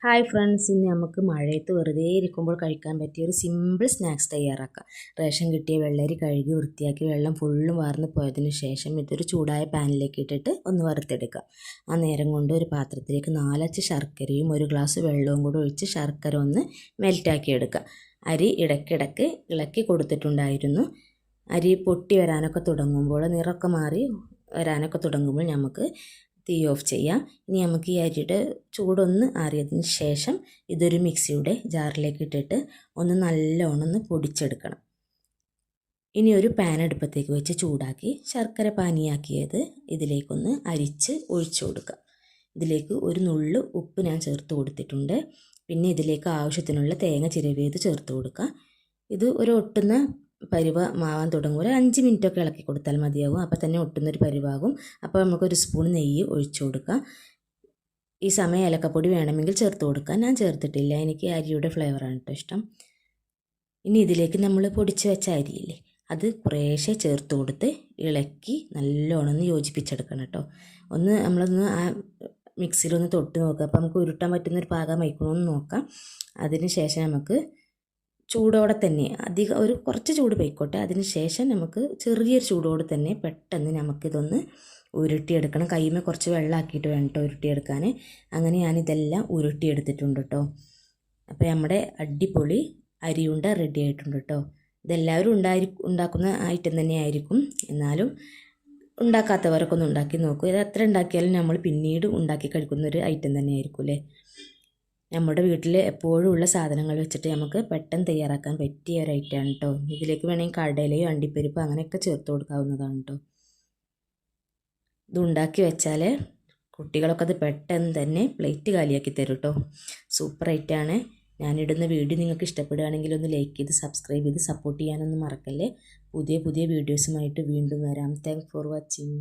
Hi friends, ഇന്ന് നമുക്ക് മഴയത്ത് വെറുതെ ഇരിക്കുമ്പോൾ കഴിക്കാൻ പറ്റിയ ഒരു സിമ്പിൾ സ്നാക്സ് തയ്യാറാക്കാം. റേഷൻ കിട്ടിയ വെള്ളരി കഴുകി വൃത്തിയാക്കി വെള്ളം ഫുള്ളും വാർന്ന് പോയതിന് ശേഷം ഇതൊരു ചൂടായ പാനിലേക്ക് ഇട്ടിട്ട് ഒന്ന് വറുത്തെടുക്കുക. ആ നേരം കൊണ്ട് ഒരു പാത്രത്തിലേക്ക് 4 അച്ച് ശർക്കരയും 1 ഗ്ലാസ് വെള്ളവും കൂടെ ഒഴിച്ച് ശർക്കര ഒന്ന് മെൽറ്റാക്കി എടുക്കുക. അരി ഇടയ്ക്കിടയ്ക്ക് ഇളക്കി കൊടുത്തിട്ടുണ്ടായിരുന്നു. അരി പൊട്ടി വരാനൊക്കെ തുടങ്ങുമ്പോൾ, നിറമൊക്കെ മാറി വരാനൊക്കെ തുടങ്ങുമ്പോൾ നമുക്ക് തീ ഓഫ് ചെയ്യാം. ഇനി നമുക്ക് ഈ അരിയുടെ ചൂടൊന്ന് ആറിയതിന് ശേഷം ഇതൊരു മിക്സിയുടെ ജാറിലേക്ക് ഇട്ടിട്ട് ഒന്ന് നല്ലോണം പൊടിച്ചെടുക്കണം. ഇനി ഒരു പാൻ അടുപ്പത്തേക്ക് വെച്ച് ചൂടാക്കി ശർക്കര പാനിയാക്കിയത് ഇതിലേക്കൊന്ന് അരിച്ച് ഒഴിച്ചു കൊടുക്കുക. ഇതിലേക്ക് ഒരു നുള്ളു ഉപ്പ് ഞാൻ ചേർത്ത് കൊടുത്തിട്ടുണ്ട്. പിന്നെ ഇതിലേക്ക് ആവശ്യത്തിനുള്ള തേങ്ങ ചിരവിയത് ചേർത്ത് കൊടുക്കുക. ഇത് ഒരു ഒട്ടുന്ന മാവാൻ തുടങ്ങും. ഒരു 5 മിനിറ്റൊക്കെ ഇളക്കി കൊടുത്താൽ മതിയാവും. അപ്പോൾ തന്നെ ഒട്ടുന്നൊരു പരിവാകും. അപ്പോൾ നമുക്കൊരു സ്പൂൺ നെയ്യ് ഒഴിച്ചു കൊടുക്കുക. ഈ സമയം ഏലക്കപ്പൊടി വേണമെങ്കിൽ ചേർത്ത് കൊടുക്കുക. ഞാൻ ചേർത്തിട്ടില്ല, എനിക്ക് അരിയുടെ ഫ്ലേവറാണ് കേട്ടോ ഇഷ്ടം. ഇനി ഇതിലേക്ക് നമ്മൾ പൊടിച്ച് വെച്ച അരിയില്ലേ, അത് കുറേശ്ശെ ചേർത്ത് കൊടുത്ത് ഇളക്കി നല്ലോണം യോജിപ്പിച്ചെടുക്കണം കേട്ടോ. നമ്മളൊന്ന് ആ മിക്സിയിലൊന്ന് തൊട്ട് നോക്കുക. അപ്പോൾ നമുക്ക് ഉരുട്ടാൻ പറ്റുന്നൊരു പാകം വയ്ക്കണമെന്ന് നോക്കാം. അതിന് ശേഷം നമുക്ക് ചൂടോടെ തന്നെ ഒരു കുറച്ച് ചൂട് പോയിക്കോട്ടെ. അതിന് ശേഷം നമുക്ക് ചെറിയൊരു ചൂടോടെ തന്നെ പെട്ടെന്ന് നമുക്കിതൊന്ന് ഉരുട്ടിയെടുക്കണം. കൈമേ കുറച്ച് വെള്ളമാക്കിയിട്ട് വേണം കേട്ടോ ഉരുട്ടിയെടുക്കാൻ. അങ്ങനെ ഞാനിതെല്ലാം ഉരുട്ടിയെടുത്തിട്ടുണ്ട് കേട്ടോ. അപ്പോൾ നമ്മുടെ അടിപൊളി അരിയുണ്ട റെഡി ആയിട്ടുണ്ട് കേട്ടോ. ഇതെല്ലാവരും ഉണ്ടാക്കുന്ന ഐറ്റം തന്നെയായിരിക്കും. എന്നാലും ഉണ്ടാക്കാത്തവരൊക്കെ ഒന്ന് ഉണ്ടാക്കി നോക്കൂ. ഇത് എത്ര ഉണ്ടാക്കിയാലും നമ്മൾ പിന്നീട് ഉണ്ടാക്കി കഴിക്കുന്ന ഒരു ഐറ്റം തന്നെയായിരിക്കും അല്ലേ. നമ്മുടെ വീട്ടിൽ എപ്പോഴും ഉള്ള സാധനങ്ങൾ വെച്ചിട്ട് നമുക്ക് പെട്ടെന്ന് തയ്യാറാക്കാൻ പറ്റിയ ഒരു ഐറ്റമാണ് കേട്ടോ. ഇതിലേക്ക് വേണമെങ്കിൽ കടലയോ അണ്ടിപ്പരിപ്പോ അങ്ങനെയൊക്കെ ചേർത്ത് കൊടുക്കാവുന്നതാണ് കേട്ടോ. ഇത് ഉണ്ടാക്കി വെച്ചാൽ കുട്ടികളൊക്കെ അത് പെട്ടെന്ന് തന്നെ പ്ലേറ്റ് കാലിയാക്കി തരും കേട്ടോ. സൂപ്പർ ഐറ്റമാണ്. ഞാനിടുന്ന വീഡിയോ നിങ്ങൾക്ക് ഇഷ്ടപ്പെടുകയാണെങ്കിൽ ഒന്ന് ലൈക്ക് ചെയ്ത് സബ്സ്ക്രൈബ് ചെയ്ത് സപ്പോർട്ട് ചെയ്യാനൊന്നും മറക്കല്ലേ. പുതിയ വീഡിയോസുമായിട്ട് വീണ്ടും വരാം. Thanks for watching.